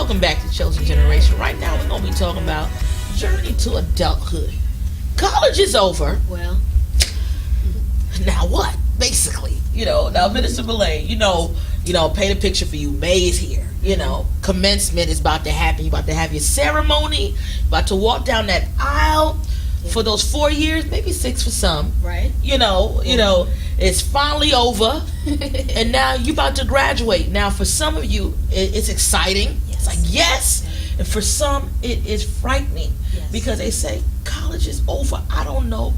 Welcome back to Chosen Generation. Right now, we're going to be talking about journey to adulthood. College is over. Well, Now what? Basically, now Minister Melaine, paint a picture for you. May is here. Commencement is about to happen. You're about to have your ceremony. About to walk down that aisle for those 4 years, maybe 6 for some. right? It's finally over, and now you're about to graduate. Now, for some of you, it's exciting. Yes. It's like yes, and for some, it is frightening Yes. because they say college is over. I don't know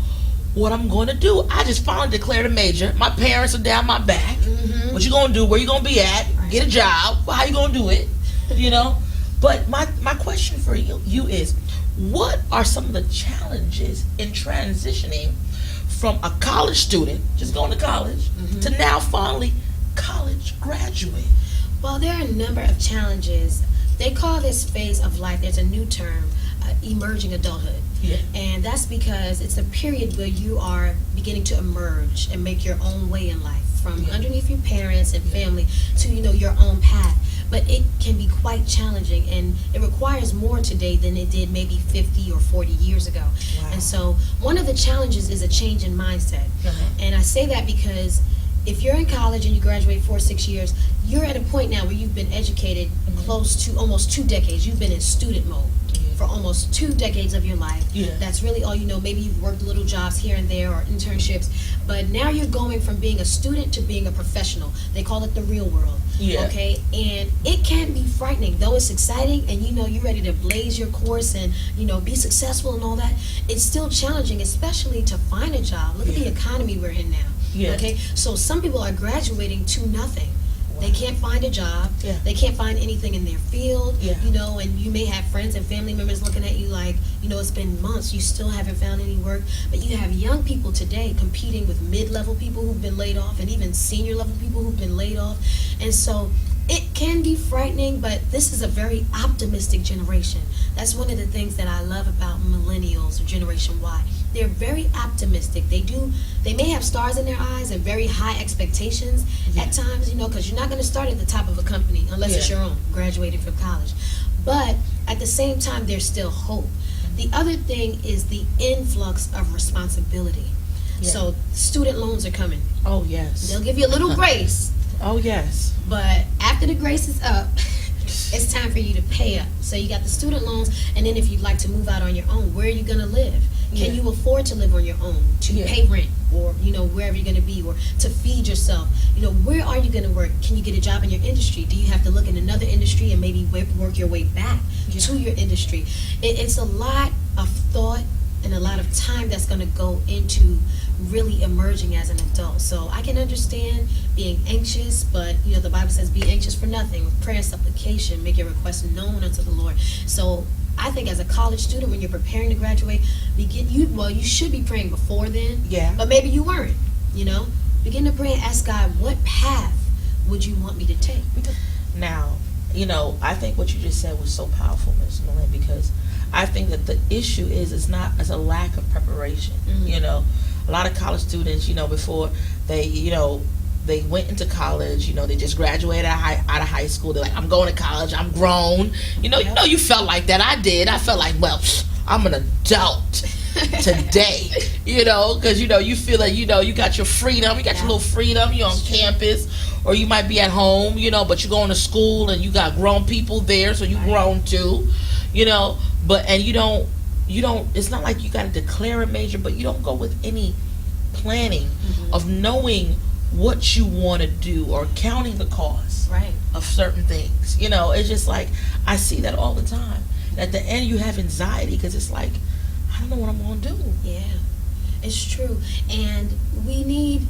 what I'm going to do. I just finally declared a major. My parents are down my back. Mm-hmm. What you going to do? Where you going to be at? Right. Get a job. Well, how you going to do it? But my question for you is, what are some of the challenges in transitioning from a college student, just going to college, to now finally college graduate? Well, there are a number of challenges. They call this phase of life, there's a new term, emerging adulthood. Yeah. And that's because it's a period where you are beginning to emerge and make your own way in life, from underneath your parents and family to, your own path. But it can be quite challenging, and it requires more today than it did maybe 50 or 40 years ago. Wow. And so one of the challenges is a change in mindset. And I say that because if you're in college and you graduate 4 or 6 years, you're at a point now where you've been educated close to almost 2 decades. You've been in student mode for almost 2 decades of your life. Yeah. That's really all you know. Maybe you've worked little jobs here and there or internships, but now you're going from being a student to being a professional. They call it the real world. Yeah. Okay, and it can be frightening, though it's exciting, and you're ready to blaze your course and be successful and all that. It's still challenging, especially to find a job. Look at the economy we're in now. Yeah. Okay, so some people are graduating to nothing. They can't find a job. Yeah. They can't find anything in their field. Yeah. And you may have friends and family members looking at you like, it's been months, you still haven't found any work. But you have young people today competing with mid-level people who've been laid off, and even senior level people who've been laid off. And so it can be frightening, but this is a very optimistic generation. That's one of the things that I love about millennials or Generation Y. They're very optimistic. They may have stars in their eyes and very high expectations at times, because you're not going to start at the top of a company unless it's your own, graduated from college. But at the same time, there's still hope. The other thing is the influx of responsibility. Yeah. So student loans are coming. Oh, yes. They'll give you a little grace. Oh, yes. But after the grace is up, it's time for you to pay up. So you got the student loans, and then if you'd like to move out on your own, where are you going to live? Can you afford to live on your own, to pay rent, or wherever you're going to be, or to feed yourself? Where are you going to work? Can you get a job in your industry? Do you have to look in another industry and maybe work your way back to your industry? It's a lot of thought and a lot of time that's going to go into really emerging as an adult. So I can understand being anxious, but the Bible says be anxious for nothing. With prayer and supplication, make your requests known unto the Lord. So I think as a college student, when you're preparing to graduate, you should be praying before then. Yeah. But maybe you weren't. Begin to pray and ask God, what path would you want me to take? Now, I think what you just said was so powerful, Ms. Melaine, because I think that the issue is not as a lack of preparation. A lot of college students, before they went into college, they just graduated out of high school. They're like, I'm going to college. I'm grown. You felt like that. I did. I felt like, well, I'm an adult today. Because you feel like you got your freedom. You got your little freedom. You're on campus, or you might be at home. But you're going to school and you got grown people there, so you grown too. But you don't. It's not like you got to declare a major, but you don't go with any planning of knowing what you want to do or counting the cost of certain things. It's just like I see that all the time. At the end, you have anxiety because it's like, I don't know what I'm going to do. Yeah, it's true. And we need,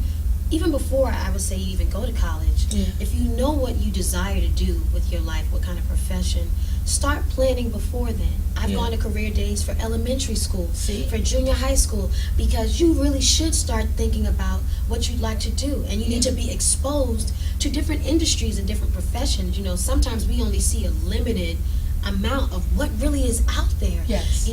even before I would say you even go to college, if you know what you desire to do with your life, what kind of profession, start planning before then. I've gone to career days for elementary school, for junior high school, because you really should start thinking about what you'd like to do. And you need to be exposed to different industries and different professions. Sometimes we only see a limited amount of what really is out there. Yes.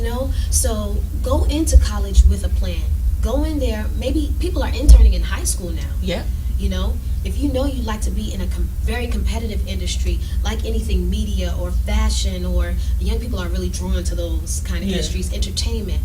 So go into college with a plan. Go in there. Maybe people are interning in high school now. Yeah. You know, if you know you'd like to be in a very competitive industry, like anything media or fashion, or young people are really drawn to those kind of industries, entertainment,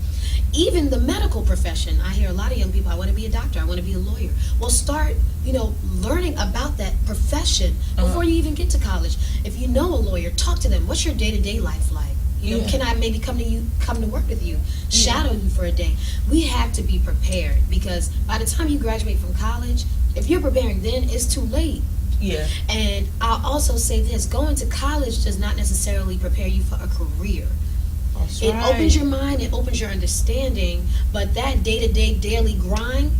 even the medical profession. I hear a lot of young people, I want to be a doctor, I want to be a lawyer. Well, start, learning about that profession before you even get to college. If you know a lawyer, talk to them. What's your day-to-day life like? Can I maybe come to work with you, shadow you for a day? We have to be prepared, because by the time you graduate from college, if you're preparing then, it's too late. Yeah. And I'll also say this, going to college does not necessarily prepare you for a career. That's It right. opens your mind, it opens your understanding, but that day-to-day, daily grind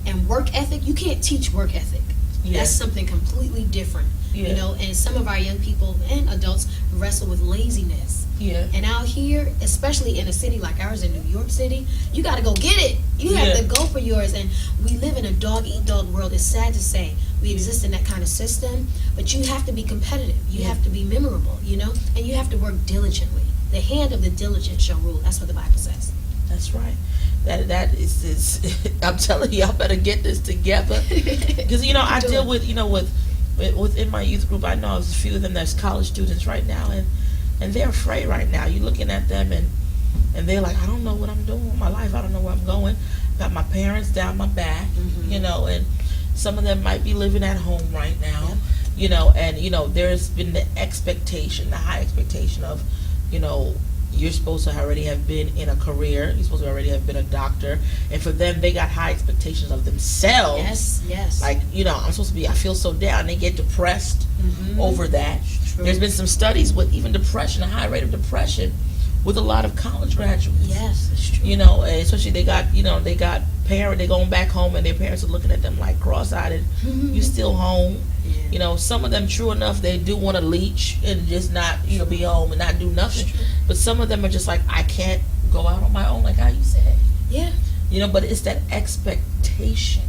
and work ethic, you can't teach work ethic. Yeah. That's something completely different. Yeah. And some of our young people and adults wrestle with laziness. Yeah. And out here, especially in a city like ours in New York City, you got to go get it. You have to go for yours. And we live in a dog-eat-dog world. It's sad to say we exist in that kind of system, but you have to be competitive. You have to be memorable, and you have to work diligently. The hand of the diligent shall rule. That's what the Bible says. That's right. That is I'm telling you, y'all better get this together. Because, I deal with, within my youth group, I know there's a few of them that's college students right now, and they're afraid right now. You're looking at them, and they're like, I don't know what I'm doing with my life. I don't know where I'm going. Got my parents down my back, and some of them might be living at home right now, and, there's been the expectation, the high expectation of, you're supposed to already have been in a career. You're supposed to already have been a doctor. And for them, they got high expectations of themselves. Yes. Like, I'm supposed to be, I feel so down. They get depressed over that. True. There's been some studies with even depression, a high rate of depression with a lot of college graduates. Yes, it's true. And especially they got parents, they're going back home and their parents are looking at them like cross-eyed, you still home. Yeah. Some of them, true enough, they do want to leech and just not, be home and not do nothing. But some of them are just like, I can't go out on my own, like how you said. Yeah. But it's that expectation.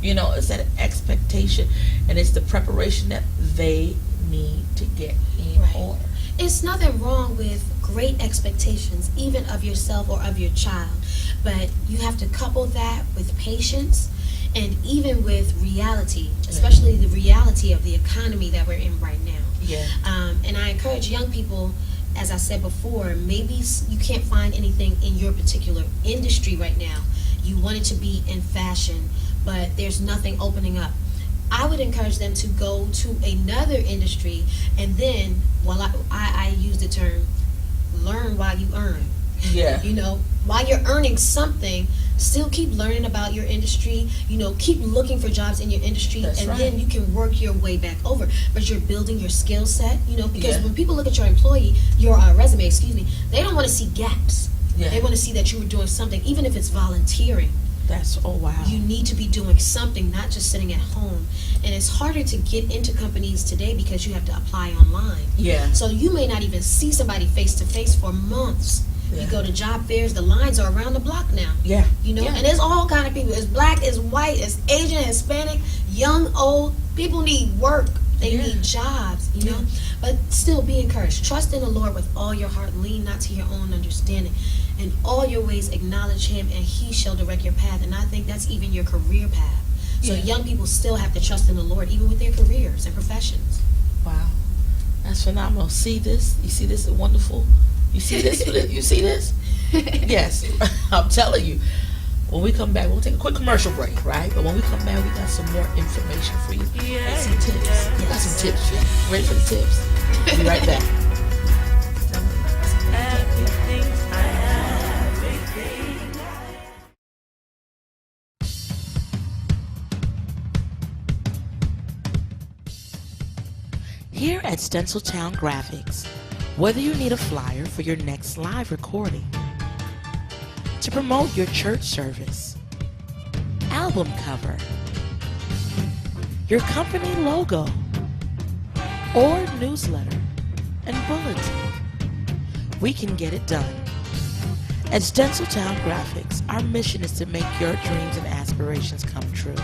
It's that expectation, and it's the preparation that they need to get in order. It's nothing wrong with great expectations, even of yourself or of your child, but you have to couple that with patience and even with reality, especially the reality of the economy that we're in right now. Yeah. And I encourage young people, as I said before, maybe you can't find anything in your particular industry right now. You want it to be in fashion, but there's nothing opening up. I would encourage them to go to another industry, and then, I use the term, learn while you earn. Yeah. While you're earning something, still keep learning about your industry, keep looking for jobs in your industry. That's and right. Then you can work your way back over. But you're building your skill set, because when people look at your resume, they don't want to see gaps. Yeah. They want to see that you were doing something, even if it's volunteering. Oh wow. You need to be doing something, not just sitting at home. And it's harder to get into companies today because you have to apply online. Yeah. So you may not even see somebody face to face for months. Yeah. You go to job fairs, the lines are around the block now. Yeah. And there's all kind of people. It's black, it's white, it's Asian, Hispanic, young, old. People need work. They need jobs, But still be encouraged. Trust in the Lord with all your heart. Lean not to your own understanding. In all your ways acknowledge Him, and He shall direct your path. And I think that's even your career path. So young people still have to trust in the Lord, even with their careers and professions. Wow. That's phenomenal. See this? You see this? It's wonderful. You see this? You see this? Yes. I'm telling you. When we come back, we'll take a quick commercial break, right? But when we come back, we got some more information for you. And some tips. We got some tips for you. Ready for the tips? We'll be right back. Here at Stenciltown Graphics, whether you need a flyer for your next live recording, to promote your church service, album cover, your company logo, or newsletter and bulletin, we can get it done. At Stenciltown Graphics, our mission is to make your dreams and aspirations come true.